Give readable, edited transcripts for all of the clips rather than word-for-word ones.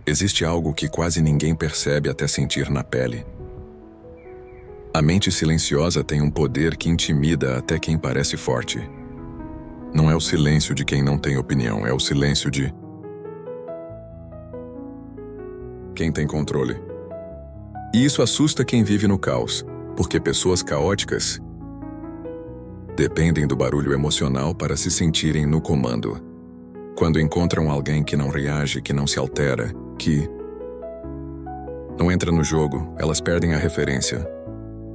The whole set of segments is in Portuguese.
Existe algo que quase ninguém percebe até sentir na pele. A mente silenciosa tem um poder que intimida até quem parece forte. Não é o silêncio de quem não tem opinião, é o silêncio de quem tem controle. E isso assusta quem vive no caos, porque pessoas caóticas dependem do barulho emocional para se sentirem no comando. Quando encontram alguém que não reage, que não se altera, que não entra no jogo, elas perdem a referência,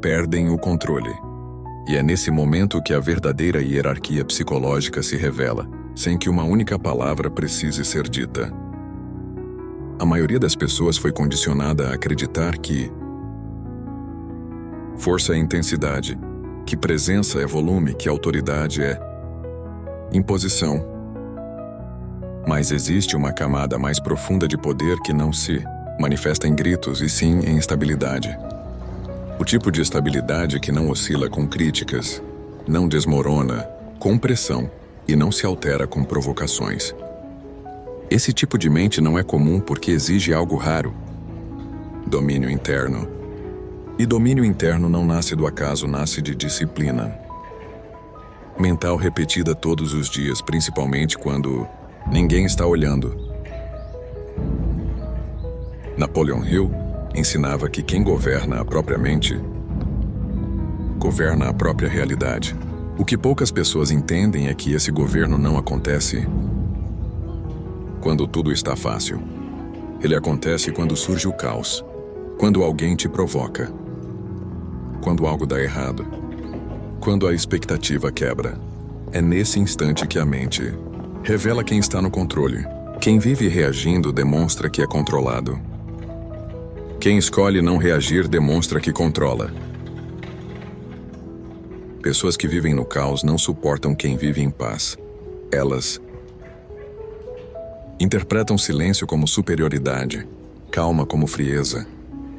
perdem o controle. E é nesse momento que a verdadeira hierarquia psicológica se revela, sem que uma única palavra precise ser dita. A maioria das pessoas foi condicionada a acreditar que força é intensidade, que presença é volume, que autoridade é imposição. Mas existe uma camada mais profunda de poder que não se manifesta em gritos e sim em estabilidade. O tipo de estabilidade que não oscila com críticas, não desmorona com pressão e não se altera com provocações. Esse tipo de mente não é comum porque exige algo raro: domínio interno. E domínio interno não nasce do acaso, nasce de disciplina mental repetida todos os dias, principalmente quando ninguém está olhando. Napoleon Hill ensinava que quem governa a própria mente governa a própria realidade. O que poucas pessoas entendem é que esse governo não acontece quando tudo está fácil. Ele acontece quando surge o caos, quando alguém te provoca, quando algo dá errado, quando a expectativa quebra. É nesse instante que a mente revela quem está no controle. Quem vive reagindo demonstra que é controlado. Quem escolhe não reagir demonstra que controla. Pessoas que vivem no caos não suportam quem vive em paz. Elas interpretam silêncio como superioridade, calma como frieza,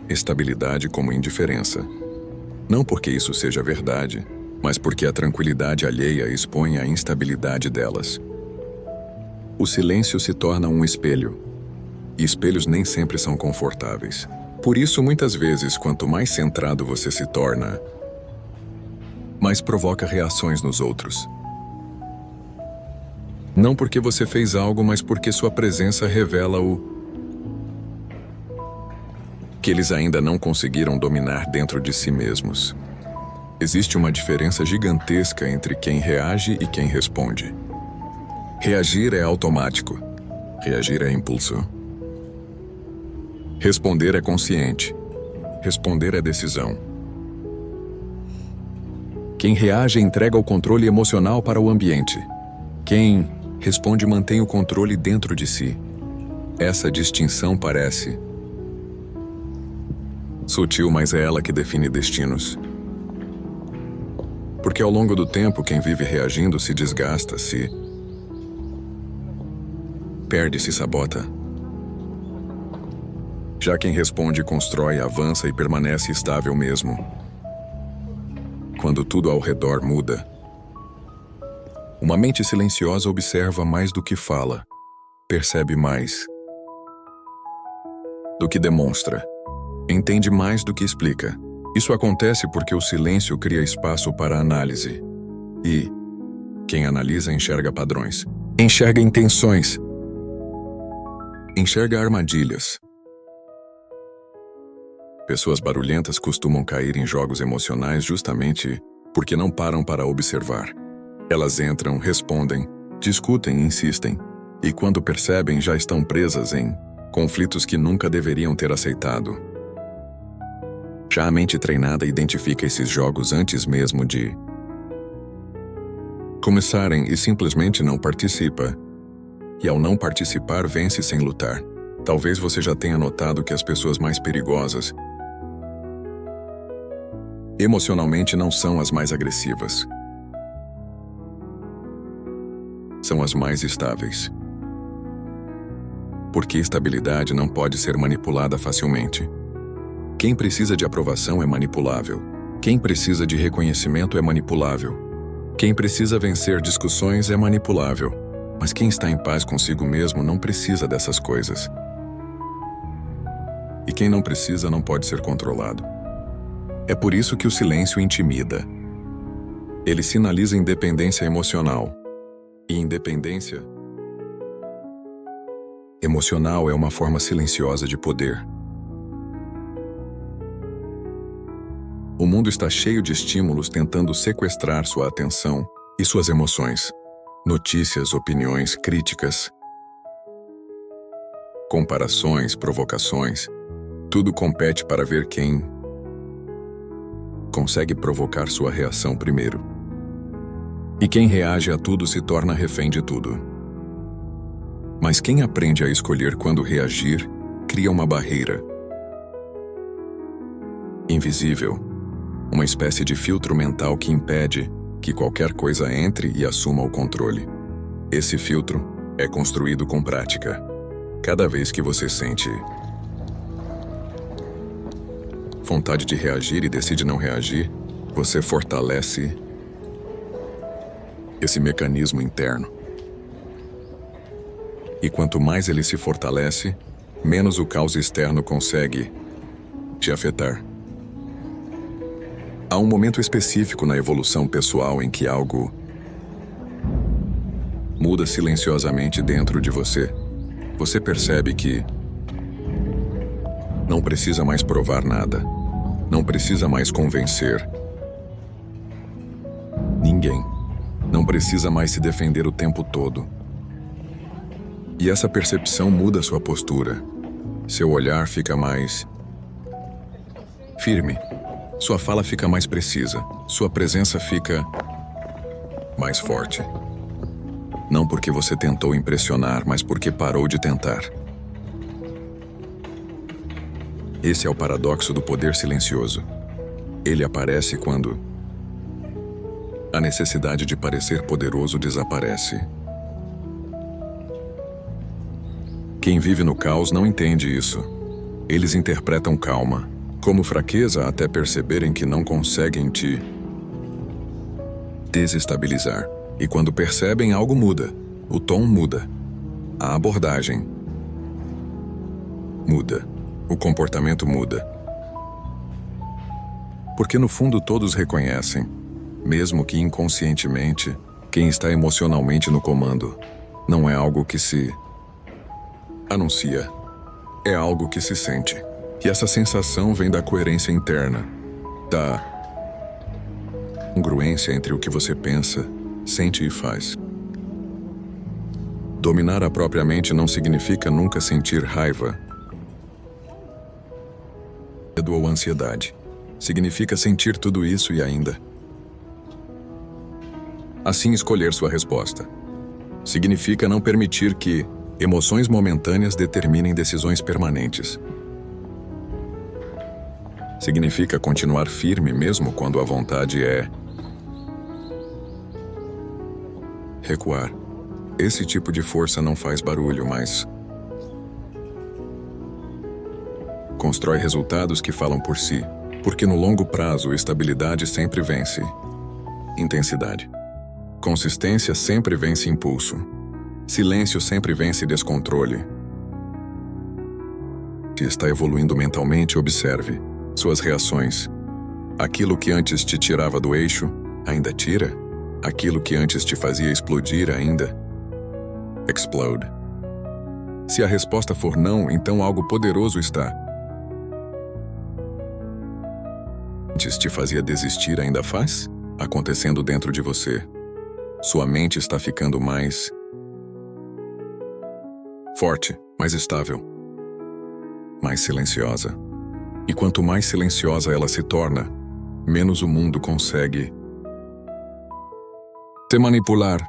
estabilidade como indiferença. Não porque isso seja verdade, mas porque a tranquilidade alheia expõe a instabilidade delas. O silêncio se torna um espelho, e espelhos nem sempre são confortáveis. Por isso, muitas vezes, quanto mais centrado você se torna, mais provoca reações nos outros. Não porque você fez algo, mas porque sua presença revela o que eles ainda não conseguiram dominar dentro de si mesmos. Existe uma diferença gigantesca entre quem reage e quem responde. Reagir é automático. Reagir é impulso. Responder é consciente. Responder é decisão. Quem reage entrega o controle emocional para o ambiente. Quem responde mantém o controle dentro de si. Essa distinção parece sutil, mas é ela que define destinos. Porque ao longo do tempo, quem vive reagindo se desgasta, se perde, se sabota. Já quem responde constrói, avança e permanece estável mesmo quando tudo ao redor muda. Uma mente silenciosa observa mais do que fala, percebe mais do que demonstra, entende mais do que explica. Isso acontece porque o silêncio cria espaço para análise. E quem analisa enxerga padrões, enxerga intenções, enxerga armadilhas. Pessoas barulhentas costumam cair em jogos emocionais justamente porque não param para observar. Elas entram, respondem, discutem, insistem, e quando percebem já estão presas em conflitos que nunca deveriam ter aceitado. Já a mente treinada identifica esses jogos antes mesmo de começarem e simplesmente não participa. E ao não participar, vence sem lutar. Talvez você já tenha notado que as pessoas mais perigosas emocionalmente não são as mais agressivas. São as mais estáveis. Porque estabilidade não pode ser manipulada facilmente. Quem precisa de aprovação é manipulável. Quem precisa de reconhecimento é manipulável. Quem precisa vencer discussões é manipulável. Mas quem está em paz consigo mesmo não precisa dessas coisas. E quem não precisa não pode ser controlado. É por isso que o silêncio intimida. Ele sinaliza independência emocional. E independência emocional é uma forma silenciosa de poder. O mundo está cheio de estímulos tentando sequestrar sua atenção e suas emoções. Notícias, opiniões, críticas, comparações, provocações. Tudo compete para ver quem consegue provocar sua reação primeiro. E quem reage a tudo se torna refém de tudo. Mas quem aprende a escolher quando reagir, cria uma barreira invisível, uma espécie de filtro mental que impede que qualquer coisa entre e assuma o controle. Esse filtro é construído com prática. Cada vez que você sente vontade de reagir e decide não reagir, você fortalece esse mecanismo interno. E quanto mais ele se fortalece, menos o caos externo consegue te afetar. Há um momento específico na evolução pessoal em que algo muda silenciosamente dentro de você. Você percebe que não precisa mais provar nada. Não precisa mais convencer ninguém. Não precisa mais se defender o tempo todo. E essa percepção muda sua postura. Seu olhar fica mais firme. Sua fala fica mais precisa. Sua presença fica mais forte. Não porque você tentou impressionar, mas porque parou de tentar. Esse é o paradoxo do poder silencioso. Ele aparece quando a necessidade de parecer poderoso desaparece. Quem vive no caos não entende isso. Eles interpretam calma como fraqueza até perceberem que não conseguem te desestabilizar. E quando percebem, algo muda. O tom muda. A abordagem muda. O comportamento muda. Porque no fundo todos reconhecem, mesmo que inconscientemente, quem está emocionalmente no comando. Não é algo que se anuncia. É algo que se sente. E essa sensação vem da coerência interna, da congruência entre o que você pensa, sente e faz. Dominar a própria mente não significa nunca sentir raiva, medo ou ansiedade. Significa sentir tudo isso e ainda assim escolher sua resposta. Significa não permitir que emoções momentâneas determinem decisões permanentes. Significa continuar firme mesmo quando a vontade é recuar. Esse tipo de força não faz barulho, mas constrói resultados que falam por si, porque no longo prazo estabilidade sempre vence intensidade. Consistência sempre vence impulso. Silêncio sempre vence descontrole. Se está evoluindo mentalmente, observe suas reações. Aquilo que antes te tirava do eixo, ainda tira? Aquilo que antes te fazia explodir, ainda explode. Se a resposta for não, então algo poderoso está. Antes te fazia desistir, ainda faz? Acontecendo dentro de você. Sua mente está ficando mais forte, mais estável, mais silenciosa. E quanto mais silenciosa ela se torna, menos o mundo consegue te manipular.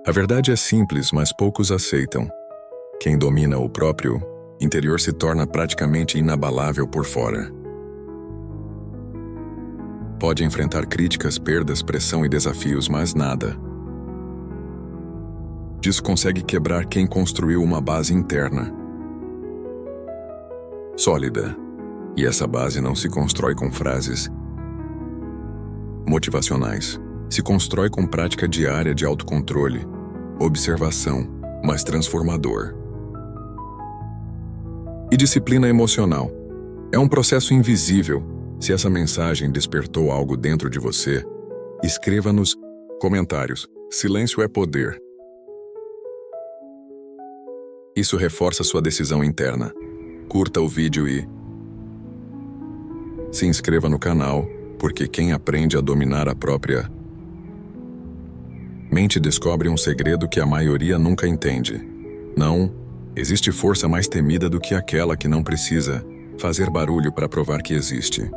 A verdade é simples, mas poucos aceitam. Quem domina o próprio interior se torna praticamente inabalável por fora. Pode enfrentar críticas, perdas, pressão e desafios, mas nada disso consegue quebrar quem construiu uma base interna sólida. E essa base não se constrói com frases motivacionais. Se constrói com prática diária de autocontrole, observação, mas transformador. disciplina emocional. É um processo invisível. Se essa mensagem despertou algo dentro de você, escreva nos comentários. Silêncio é poder. Isso reforça sua decisão interna. Curta o vídeo e se inscreva no canal, porque quem aprende a dominar a própria mente descobre um segredo que a maioria nunca entende. Não, existe força mais temida do que aquela que não precisa fazer barulho para provar que existe.